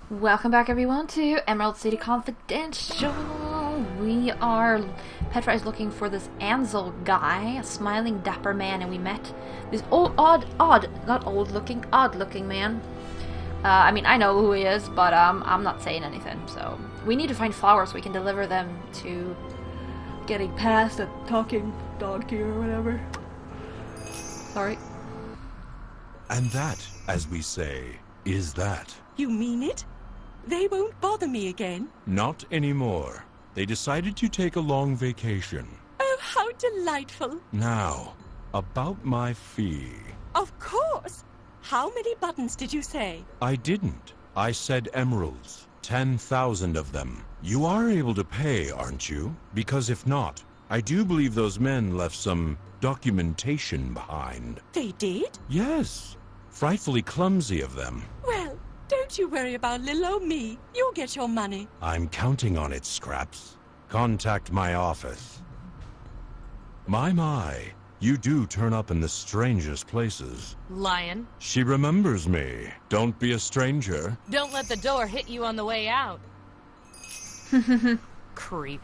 Welcome back, everyone, to Emerald City Confidential. We are... Petra is looking for this Ansel guy, a smiling, dapper man, and we met this not odd-looking man. I mean, I know who he is, but I'm not saying anything, so... We need to find flowers so we can deliver them to... getting past a talking donkey or whatever. Sorry. And that, as we say, is that. You mean it? They won't bother me again? Not anymore. They decided to take a long vacation. Oh, how delightful. Now, about my fee. Of course. How many buttons did you say? I didn't. I said emeralds. 10,000 of them. You are able to pay, aren't you? Because if not, I do believe those men left some documentation behind. They did? Yes. Frightfully clumsy of them. Well, don't you worry about little old me. You'll get your money. I'm counting on it, Scraps. Contact my office. My, you do turn up in the strangest places. Lion. She remembers me. Don't be a stranger. Don't let the door hit you on the way out. Creep.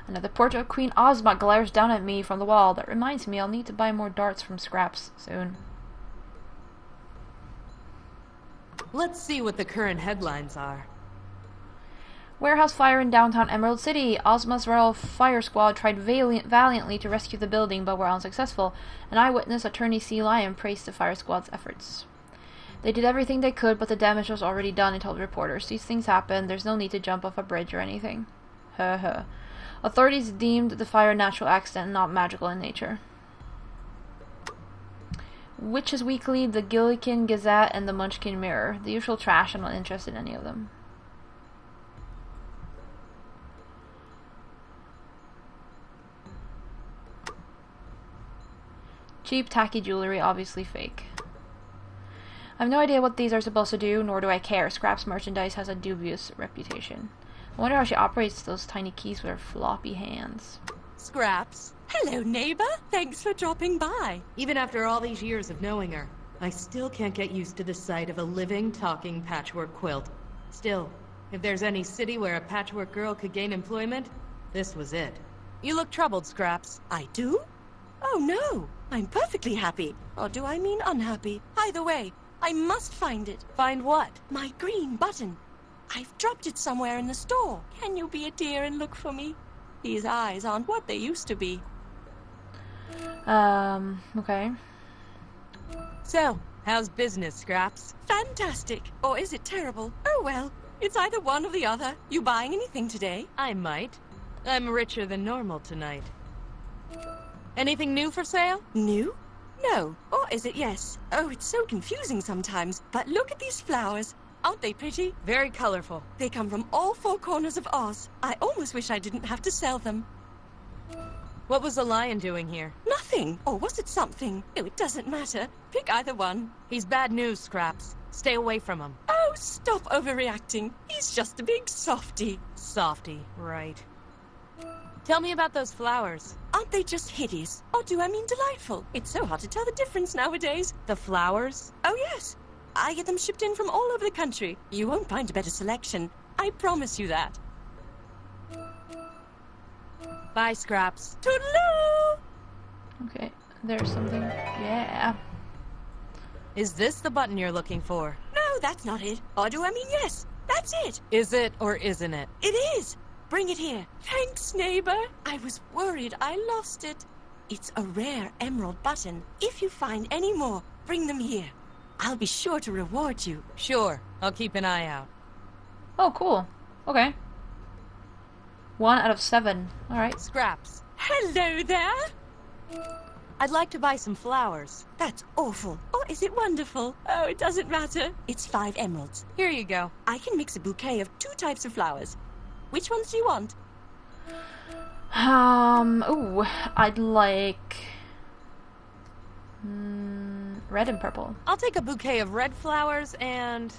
Another portrait of Queen Ozma glares down at me from the wall. That reminds me, I'll need to buy more darts from Scraps soon. Let's see what the current headlines are. Warehouse fire in downtown Emerald City. Ozma's Royal Fire Squad tried valiantly to rescue the building, but were unsuccessful. An eyewitness, Attorney C. Lion, praised the fire squad's efforts. They did everything they could, but the damage was already done, he told reporters. These things happen. There's no need to jump off a bridge or anything. Authorities deemed the fire a natural accident, not magical in nature. Witches Weekly, the Gillikin Gazette, and the Munchkin Mirror. The usual trash. I'm not interested in any of them. Cheap, tacky jewelry, obviously fake. I have no idea what these are supposed to do, nor do I care. Scraps merchandise has a dubious reputation. I wonder how she operates those tiny keys with her floppy hands. Scraps. Hello, neighbor. Thanks for dropping by. Even after all these years of knowing her, I still can't get used to the sight of a living, talking patchwork quilt. Still, if there's any city where a patchwork girl could gain employment, this was it. You look troubled, Scraps. I do? Oh, no. I'm perfectly happy. Or do I mean unhappy? Either way, I must find it. Find what? My green button. I've dropped it somewhere in the store. Can you be a dear and look for me? These eyes aren't what they used to be. Okay. So, how's business, Scraps? Fantastic. Or is it terrible? Oh well, it's either one or the other. You buying anything today? I might. I'm richer than normal tonight. Anything new for sale? New? No. Or is it yes? Oh, it's so confusing sometimes. But look at these flowers. Aren't they pretty? Very colorful. They come from all four corners of Oz. I almost wish I didn't have to sell them. What was the lion doing here? Nothing. Or was it something? Oh, it doesn't matter. Pick either one. He's bad news, Scraps. Stay away from him. Oh, stop overreacting. He's just a big softy. Softy, right. Tell me about those flowers. Aren't they just hideous? Or do I mean delightful? It's so hard to tell the difference nowadays. The flowers? Oh, yes. I get them shipped in from all over the country. You won't find a better selection. I promise you that. Bye, Scraps. Toodaloo! Okay, there's something. Yeah. Is this the button you're looking for? No, that's not it. Or do I mean yes? That's it. Is it or isn't it? It is. Bring it here. Thanks, neighbor. I was worried I lost it. It's a rare emerald button. If you find any more, bring them here. I'll be sure to reward you. Sure. I'll keep an eye out. Oh, cool. Okay. 1 out of 7. Alright. Scraps. Hello there. I'd like to buy some flowers. That's awful. Or is it wonderful? Oh, it doesn't matter. It's 5 emeralds. Here you go. I can mix a bouquet of 2 types of flowers. Which ones do you want? Ooh, I'd like... red and purple. I'll take a bouquet of red flowers and...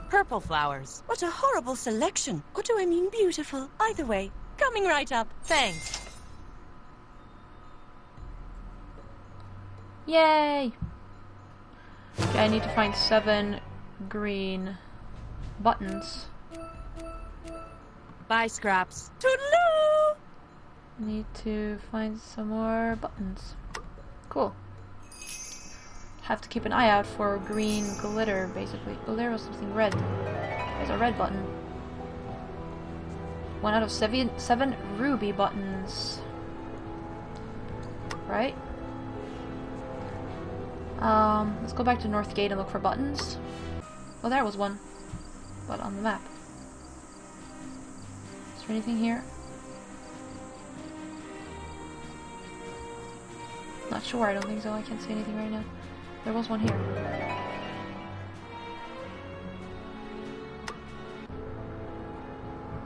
purple flowers. What a horrible selection. Or do I mean beautiful? Either way. Coming right up. Thanks. Yay! Okay, I need to find 7 green buttons. Bye, Scraps. Toodaloo! Need to find some more buttons. Cool. Have to keep an eye out for green glitter, basically. Oh, there was something red. There's a red button. 1 out of 7 ruby buttons. Right? Let's go back to North Gate and look for buttons. Oh, there was one. But on the map. Is there anything here? Not sure, I don't think so. I can't see anything right now. There was one here.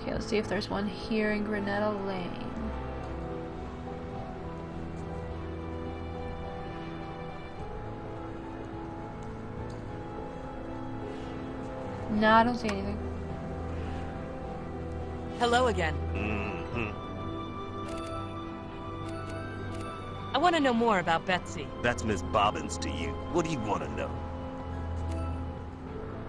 Okay, let's see if there's one here in Granada Lane. Nah, I don't see anything. Hello again. I want to know more about Betsy. That's Miss Bobbins to you. What do you want to know?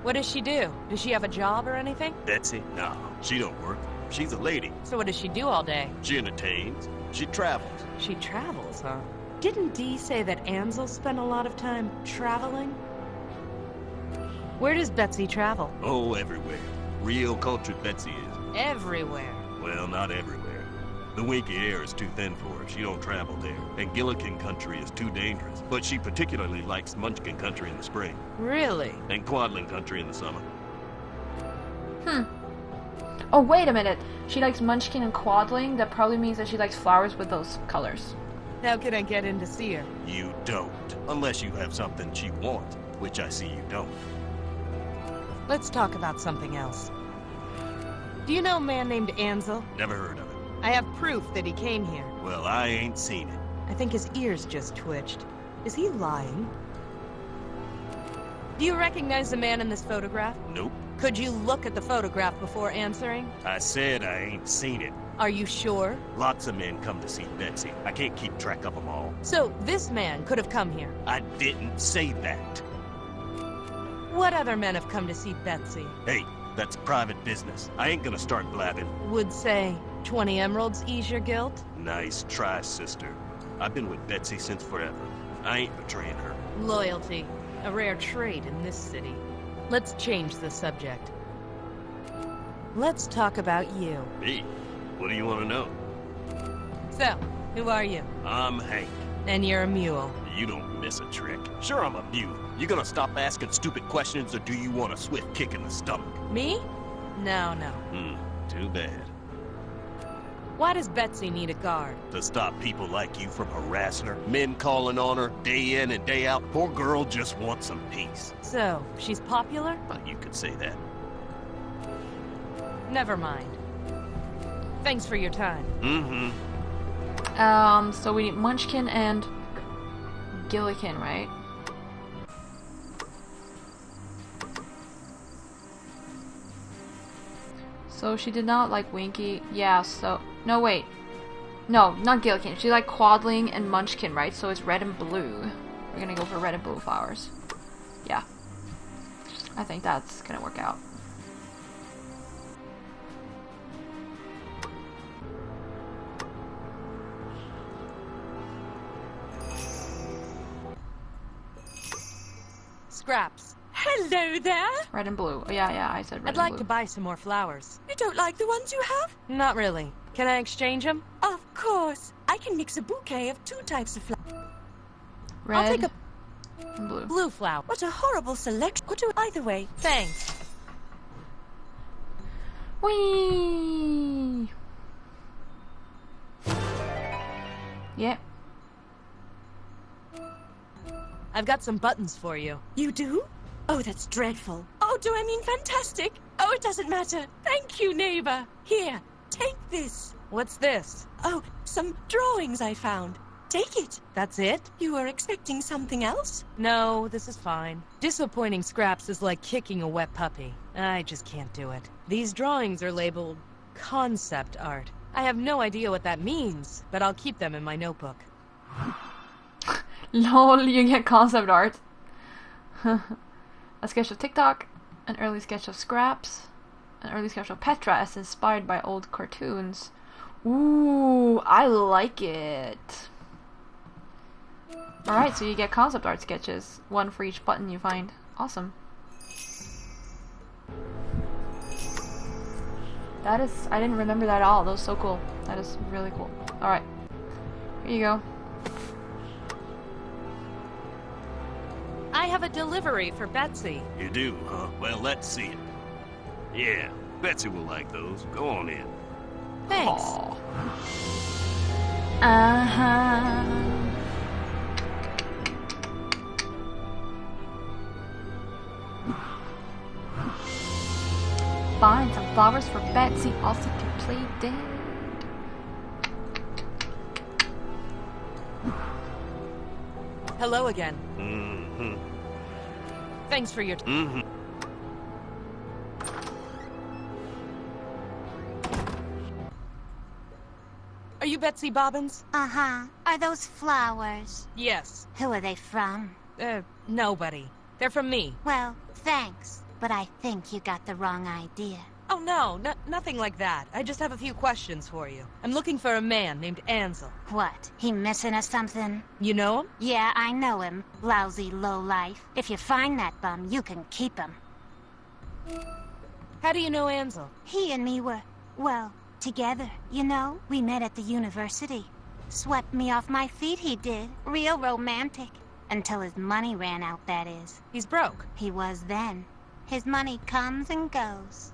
What does she do? Does she have a job or anything? Betsy? No, she don't work. She's a lady. So what does she do all day? She entertains. She travels. She travels, huh? Didn't Dee say that Ansel spent a lot of time traveling? Where does Betsy travel? Oh, everywhere. Real cultured Betsy is. Everywhere. Well, not everywhere. The winky air is too thin for her. She don't travel there. And Gillikin country is too dangerous. But she particularly likes Munchkin country in the spring. Really? And Quadling country in the summer. Oh, wait a minute. She likes Munchkin and Quadling. That probably means that she likes flowers with those colors. How can I get in to see her? You don't. Unless you have something she wants, which I see you don't. Let's talk about something else. Do you know a man named Ansel? Never heard of it. I have proof that he came here. Well, I ain't seen it. I think his ears just twitched. Is he lying? Do you recognize the man in this photograph? Nope. Could you look at the photograph before answering? I said I ain't seen it. Are you sure? Lots of men come to see Betsy. I can't keep track of them all. So, this man could have come here. I didn't say that. What other men have come to see Betsy? Hey, that's private business. I ain't gonna start blabbing. Would say 20 emeralds ease your guilt? Nice try, sister. I've been with Betsy since forever. I ain't betraying her. Loyalty. A rare trait in this city. Let's change the subject. Let's talk about you. Me? What do you want to know? So, who are you? I'm Hank. And you're a mule. You don't miss a trick. Sure, I'm a mule. You gonna stop asking stupid questions, or do you want a swift kick in the stomach? Me? No. Too bad. Why does Betsy need a guard? To stop people like you from harassing her, men calling on her day in and day out. Poor girl just wants some peace. So, she's popular? Well, you could say that. Never mind. Thanks for your time. So we need Munchkin and Gillikin, right? So she did not like Winky. Yeah, so... No, wait. No, not Gillikin. She liked Quadling and Munchkin, right? So it's red and blue. We're gonna go for red and blue flowers. Yeah. I think that's gonna work out. Scraps. Hello there. Red and blue. Oh, yeah, I said red I'd and like blue. to buy some more flowers. You don't like the ones you have? Not really. Can I exchange them? Of course. I can mix a bouquet of 2 types of flowers. Red I'll take a and blue. blue flower. What a horrible selection. Or do either way. Thanks. Whee! Yep. I've got some buttons for you. You do? Oh, that's dreadful. Oh, do I mean fantastic? Oh, it doesn't matter. Thank you, neighbor. Here, take this. What's this? Oh, some drawings I found. Take it. That's it? You were expecting something else? No, this is fine. Disappointing Scraps is like kicking a wet puppy. I just can't do it. These drawings are labeled concept art. I have no idea what that means, but I'll keep them in my notebook. Lol, you get concept art. A sketch of TikTok, an early sketch of Scraps, an early sketch of Petra as inspired by old cartoons. Ooh, I like it. Alright, so you get concept art sketches. One for each button you find. Awesome. That is... I didn't remember that at all. That was so cool. That is really cool. Alright. Here you go. I have a delivery for Betsy. You do, huh? Well, let's see it. Yeah, Betsy will like those. Go on in. Thanks. Aww. Uh-huh. Find some flowers for Betsy, also to play dead. Hello again. Mm-hmm. Thanks for your... Mm-hmm. Are you Betsy Bobbins? Uh-huh. Are those flowers? Yes. Who are they from? Nobody. They're from me. Well, thanks. But I think you got the wrong idea. Oh, no, nothing like that. I just have a few questions for you. I'm looking for a man named Ansel. What? He missing or something? You know him? Yeah, I know him. Lousy lowlife. If you find that bum, you can keep him. How do you know Ansel? He and me were, well, together, you know? We met at the university. Swept me off my feet, he did. Real romantic. Until his money ran out, that is. He's broke. He was then. His money comes and goes.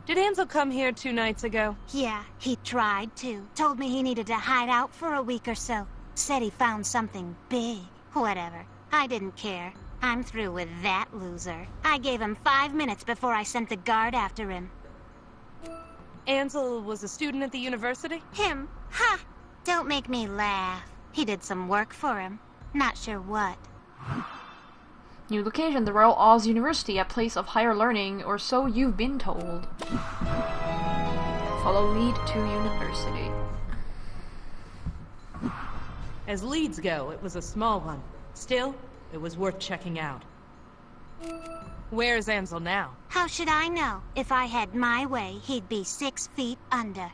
Did Ansel come here 2 nights ago? Yeah, he tried to. Told me he needed to hide out for a week or so. Said he found something big. Whatever. I didn't care. I'm through with that loser. I gave him 5 minutes before I sent the guard after him. Ansel was a student at the university? Him? Ha! Don't make me laugh. He did some work for him. Not sure what. New location, the Royal Oz University, a place of higher learning, or so you've been told. Follow lead to university. As leads go, it was a small one. Still, it was worth checking out. Where's Ansel now? How should I know? If I had my way, he'd be 6 feet under.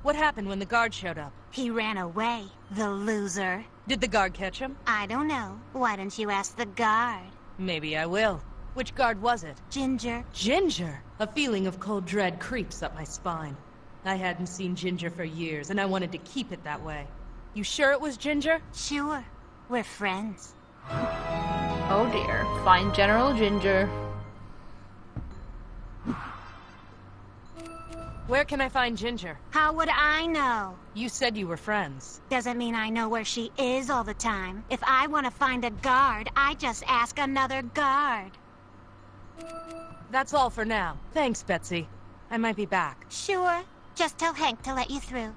What happened when the guard showed up? He ran away, the loser. Did the guard catch him? I don't know. Why don't you ask the guard? Maybe I will. Which guard was it? Ginger. Ginger! A feeling of cold dread creeps up my spine. I hadn't seen Ginger for years, and I wanted to keep it that way. You sure it was Ginger? Sure. We're friends. Oh dear. Find General Ginger. Where can I find Ginger? How would I know? You said you were friends. Doesn't mean I know where she is all the time. If I want to find a guard, I just ask another guard. That's all for now. Thanks, Betsy. I might be back. Sure. Just tell Hank to let you through.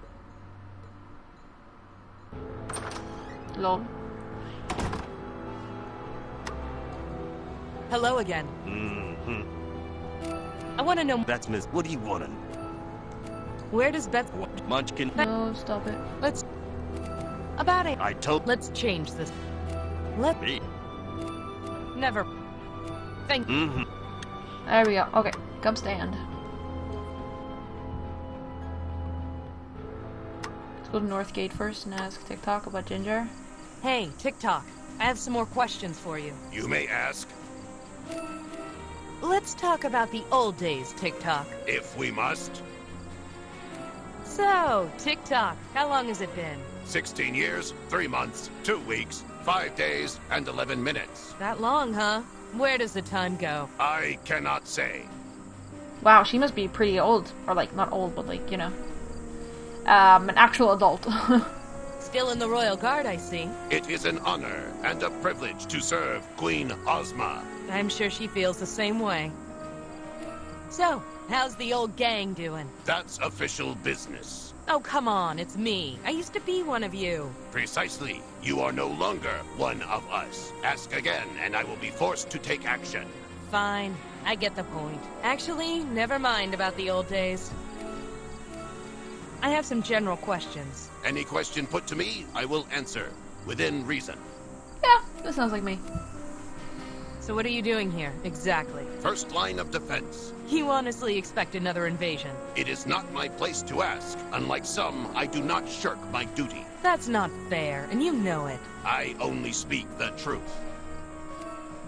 Lol. Hello again. Mm-hmm. I want to know... That's Miss... What do you want to know? Where does Betsy... Munchkin? No, stop it. Let's... About it. I told... Let's change this. Let... Me. Never... Thank... Mm-hmm. There we go. Okay, come stand. Let's go to North Gate first and ask TikTok about Ginger. Hey, TikTok. I have some more questions for you. You may ask, Let's talk about the old days, TikTok. if we must. So, TikTok, how long has it been? 16 years, 3 months, 2 weeks, 5 days, and 11 minutes. That long, huh? Where does the time go? I cannot say. Wow, she must be pretty old. Or, like, not old, but, like, you know. An actual adult. Still in the Royal Guard, I see. It is an honor and a privilege to serve Queen Ozma. I'm sure she feels the same way. So, how's the old gang doing? That's official business. Oh, come on, it's me. I used to be one of you. Precisely. You are no longer one of us. Ask again, and I will be forced to take action. Fine, I get the point. Actually, never mind about the old days. I have some general questions. Any question put to me, I will answer, within reason. Yeah, that sounds like me. So what are you doing here, exactly? First line of defense. You honestly expect another invasion? It is not my place to ask. Unlike some, I do not shirk my duty. That's not fair, and you know it. I only speak the truth.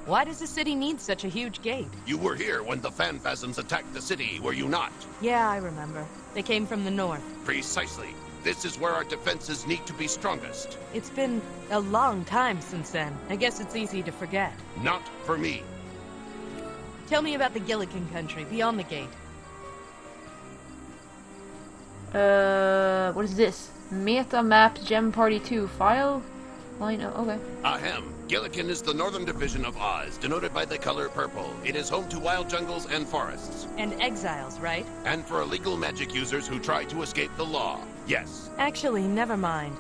Why does the city need such a huge gate? You were here when the Phanphasms attacked the city, were you not? Yeah, I remember. They came from the north. Precisely. This is where our defenses need to be strongest. It's been a long time since then. I guess it's easy to forget. Not for me. Tell me about the Gillikin country, beyond the gate. What is this? Meta Map Gem Party 2 file? Line, okay. Ahem. Gillikin is the northern division of Oz, denoted by the color purple. It is home to wild jungles and forests. And exiles, right? And for illegal magic users who try to escape the law. Yes. Actually, never mind.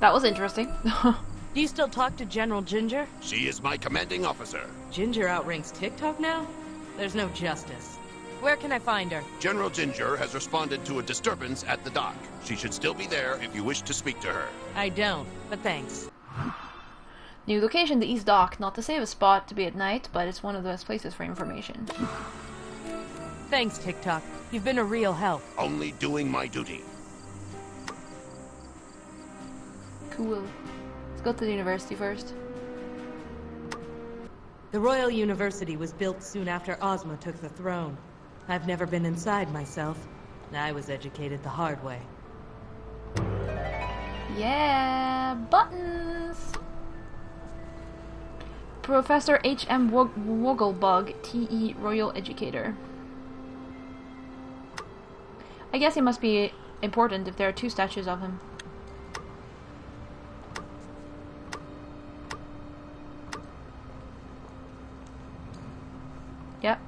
That was interesting. Do you still talk to General Ginger? She is my commanding officer. Ginger outranks TikTok now? There's no justice. Where can I find her? General Ginger has responded to a disturbance at the dock. She should still be there if you wish to speak to her. I don't, but thanks. New location, the East Dock. Not the safest spot to be at night, but it's one of the best places for information. Thanks, TikTok. You've been a real help. Only doing my duty. Cool. Let's go to the university first. The Royal University was built soon after Ozma took the throne. I've never been inside myself. I was educated the hard way. Yeah, buttons! Professor H.M. Wogglebug, T.E. Royal Educator. I guess he must be important if there are 2 statues of him. Yep.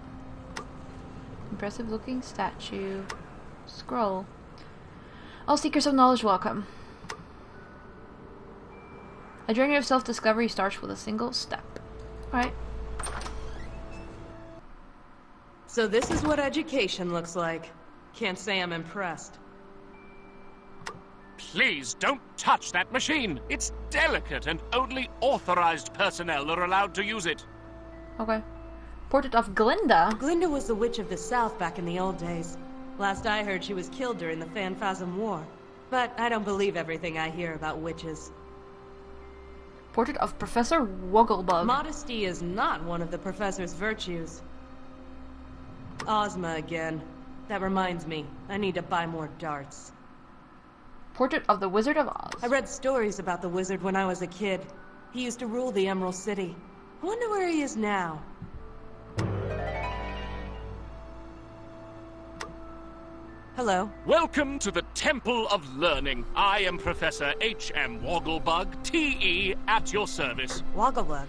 Impressive looking statue. Scroll. All seekers of knowledge welcome. A journey of self-discovery starts with a single step. Alright. So this is what education looks like. Can't say I'm impressed. Please don't touch that machine. It's delicate and only authorized personnel are allowed to use it. Okay. Portrait of Glinda. Glinda was the witch of the South back in the old days. Last I heard, she was killed during the Phanphasm War. But I don't believe everything I hear about witches. Portrait of Professor Wogglebug. Modesty is not one of the professor's virtues. Ozma again. That reminds me, I need to buy more darts. Portrait of the Wizard of Oz. I read stories about the wizard when I was a kid. He used to rule the Emerald City. I wonder where he is now. Hello. Welcome to the Temple of Learning. I am Professor H.M. Wogglebug, T.E. at your service. Wogglebug?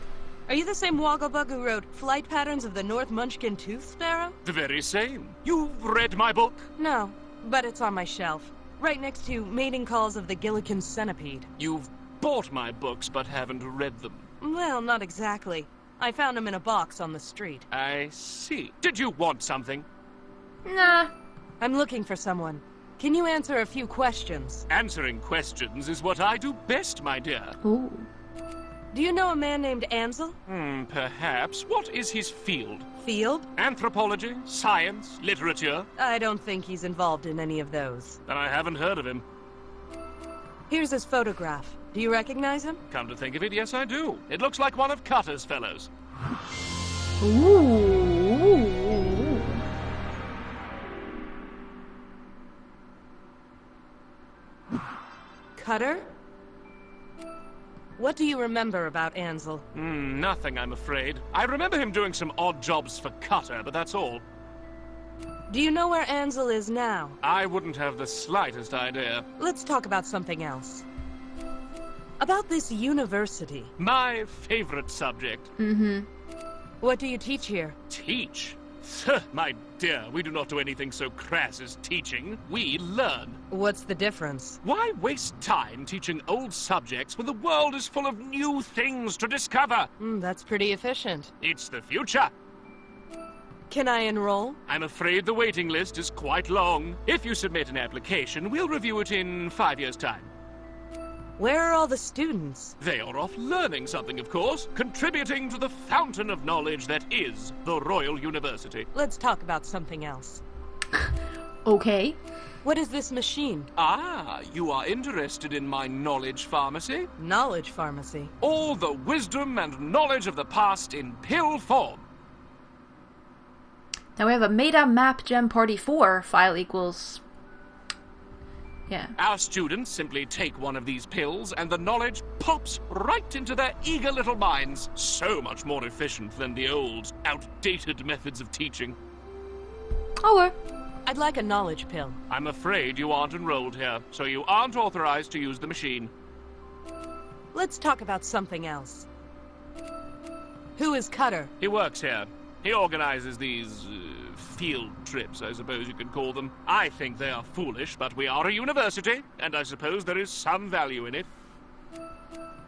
Are you the same Wogglebug who wrote Flight Patterns of the North Munchkin Tooth Sparrow? The very same. You've read my book? No, but it's on my shelf. Right next to Mating Calls of the Gillikin Centipede. You've bought my books but haven't read them. Well, not exactly. I found them in a box on the street. I see. Did you want something? Nah. I'm looking for someone. Can you answer a few questions? Answering questions is what I do best, my dear. Ooh. Do you know a man named Ansel? Perhaps. What is his field? Field? Anthropology, science, literature? I don't think he's involved in any of those. Then I haven't heard of him. Here's his photograph. Do you recognize him? Come to think of it, yes I do. It looks like one of Cutter's fellows. Ooh. Cutter? What do you remember about Ansel? Nothing, I'm afraid. I remember him doing some odd jobs for Cutter, but that's all. Do you know where Ansel is now? I wouldn't have the slightest idea. Let's talk about something else. About this university. My favorite subject. What do you teach here? Teach? My dear, we do not do anything so crass as teaching. We learn. What's the difference? Why waste time teaching old subjects when the world is full of new things to discover? That's pretty efficient. It's the future. Can I enroll? I'm afraid the waiting list is quite long. If you submit an application, we'll review it in 5 years' time. Where are all the students? They are off learning something, of course, contributing to the fountain of knowledge that is the Royal University. Let's talk about something else. Okay. What is this machine? Ah, you are interested in my knowledge pharmacy? Knowledge pharmacy. All the wisdom and knowledge of the past in pill form. Now we have a meta map gem party 4 file equals... Yeah. Our students simply take one of these pills and the knowledge pops right into their eager little minds. So much more efficient than the old, outdated methods of teaching. Okay. I'd like a knowledge pill. I'm afraid you aren't enrolled here, so you aren't authorized to use the machine. Let's talk about something else. Who is Cutter? He works here. He organizes these field trips, I suppose you could call them. I think they are foolish, but we are a university, and I suppose there is some value in it.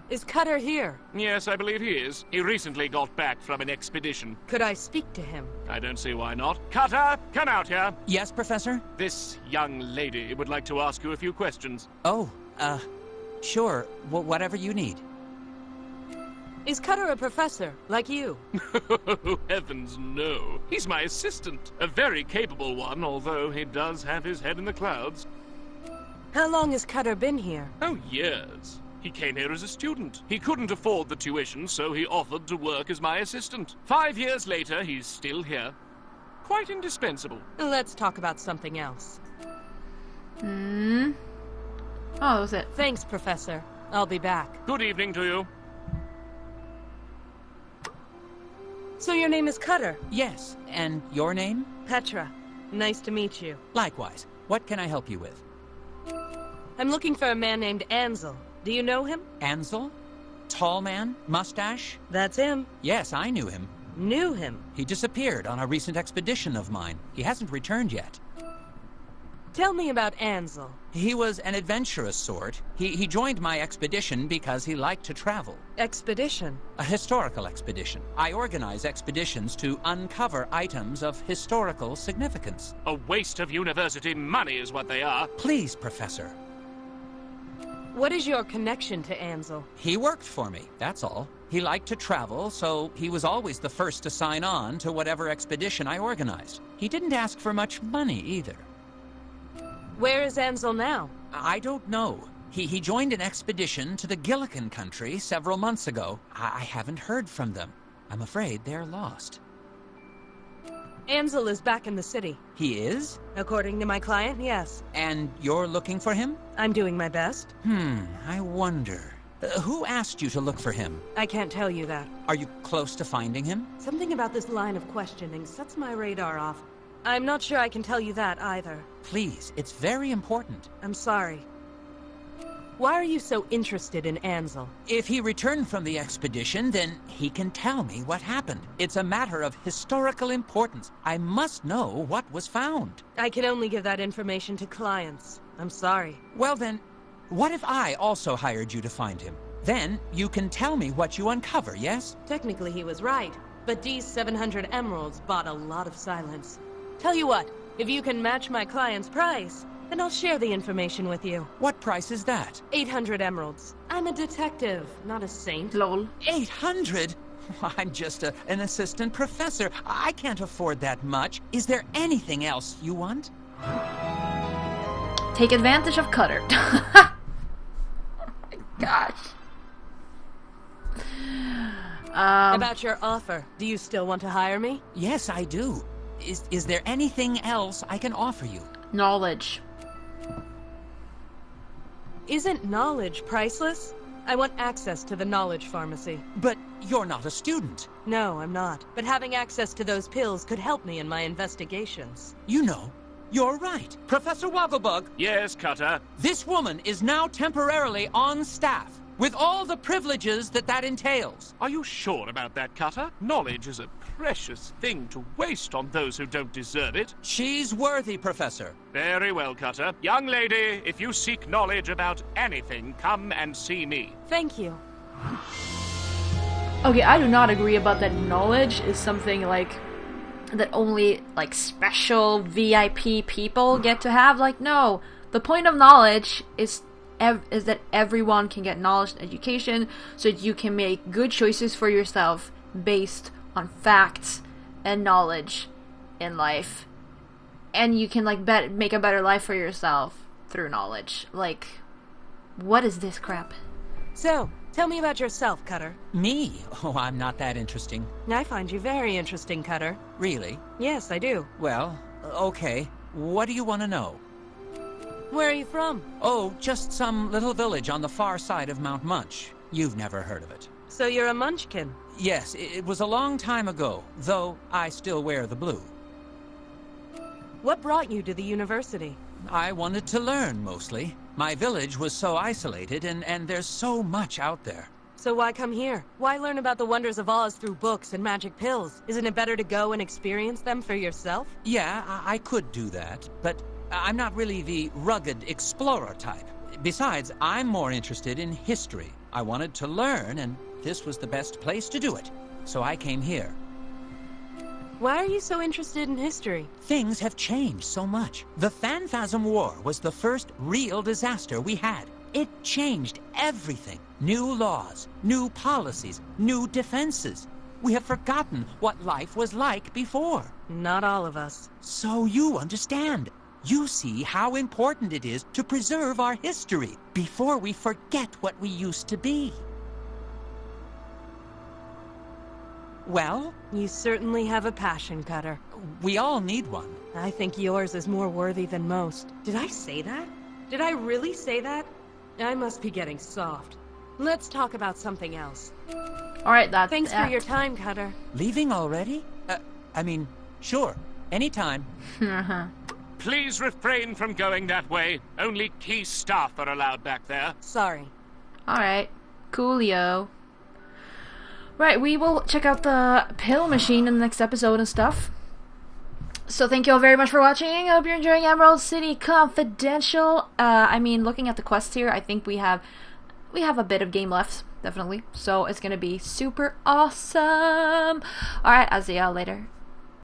Is Cutter here? Yes, I believe he is. He recently got back from an expedition. Could I speak to him? I don't see why not. Cutter, come out here. Yes, Professor? This young lady would like to ask you a few questions. Oh, sure. Whatever you need. Is Cutter a professor, like you? Heavens, no. He's my assistant. A very capable one, although he does have his head in the clouds. How long has Cutter been here? Oh, years. He came here as a student. He couldn't afford the tuition, so he offered to work as my assistant. 5 years later, he's still here. Quite indispensable. Let's talk about something else. Oh, that was it. Thanks, Professor. I'll be back. Good evening to you. So your name is Cutter? Yes. And your name? Petra. Nice to meet you. Likewise. What can I help you with? I'm looking for a man named Ansel. Do you know him? Ansel? Tall man? Mustache? That's him. Yes, I knew him. Knew him? He disappeared on a recent expedition of mine. He hasn't returned yet. Tell me about Ansel. He was an adventurous sort. He joined my expedition because he liked to travel. Expedition? A historical expedition. I organize expeditions to uncover items of historical significance. A waste of university money is what they are. Please, Professor. What is your connection to Ansel? He worked for me, that's all. He liked to travel, so he was always the first to sign on to whatever expedition I organized. He didn't ask for much money either. Where is Ansel now? I don't know. He joined an expedition to the Gillikin country several months ago. I haven't heard from them. I'm afraid they're lost. Ansel is back in the city. He is? According to my client, yes. And you're looking for him? I'm doing my best. I wonder. Who asked you to look for him? I can't tell you that. Are you close to finding him? Something about this line of questioning sets my radar off. I'm not sure I can tell you that either. Please, it's very important. I'm sorry. Why are you so interested in Ansel? If he returned from the expedition, then he can tell me what happened. It's a matter of historical importance. I must know what was found. I can only give that information to clients. I'm sorry. Well then, what if I also hired you to find him? Then you can tell me what you uncover, yes? Technically he was right, but D's 700 emeralds bought a lot of silence. Tell you what, if you can match my client's price, then I'll share the information with you. What price is that? 800 emeralds. I'm a detective, not a saint. Lol. 800? I'm just an assistant professor. I can't afford that much. Is there anything else you want? Take advantage of Cutter. Oh my gosh. About your offer, do you still want to hire me? Yes, I do. Is there anything else I can offer you? Knowledge. Isn't knowledge priceless? I want access to the knowledge pharmacy. But you're not a student. No, I'm not. But having access to those pills could help me in my investigations. You know, you're right. Professor Wogglebug, Yes, Cutter. this woman is now temporarily on staff, with all the privileges that entails. Are you sure about that, Cutter? Knowledge is a precious thing to waste on those who don't deserve it. She's worthy, Professor. Very well, Cutter. Young lady, if you seek knowledge about anything, come and see me. Thank you. Okay, I do not agree about that knowledge is something like that only like special VIP people get to have. Like, no. The point of knowledge is is that everyone can get knowledge and education, so that you can make good choices for yourself based on facts and knowledge in life, and you can like make a better life for yourself through knowledge. Like, what is this crap? So, tell me about yourself, Cutter. Me? Oh, I'm not that interesting. I find you very interesting, Cutter. Really? Yes, I do. Well, okay. What do you want to know? Where are you from? Oh, just some little village on the far side of Mount Munch. You've never heard of it. So you're a munchkin? Yes, it was a long time ago, though I still wear the blue. What brought you to the university? I wanted to learn, mostly. My village was so isolated, and there's so much out there. So why come here? Why learn about the wonders of Oz through books and magic pills? Isn't it better to go and experience them for yourself? Yeah, I could do that, but I'm not really the rugged explorer type. Besides, I'm more interested in history. I wanted to learn, and this was the best place to do it. So I came here. Why are you so interested in history? Things have changed so much. The Phanphasm War was the first real disaster we had. It changed everything. New laws, new policies, new defenses. We have forgotten what life was like before. Not all of us. So you understand. You see how important it is to preserve our history before we forget what we used to be. Well? You certainly have a passion, Cutter. We all need one. I think yours is more worthy than most. Did I say that? Did I really say that? I must be getting soft. Let's talk about something else. Alright, that's Thanks for your time, Cutter. Leaving already? Sure. Anytime. Please refrain from going that way. Only key staff are allowed back there. Sorry. Alright. Coolio. Right, we will check out the pill machine in the next episode and stuff. So thank you all very much for watching. I hope you're enjoying Emerald City Confidential. Looking at the quests here, I think we have a bit of game left, definitely. So it's gonna be super awesome. Alright, I'll see y'all later.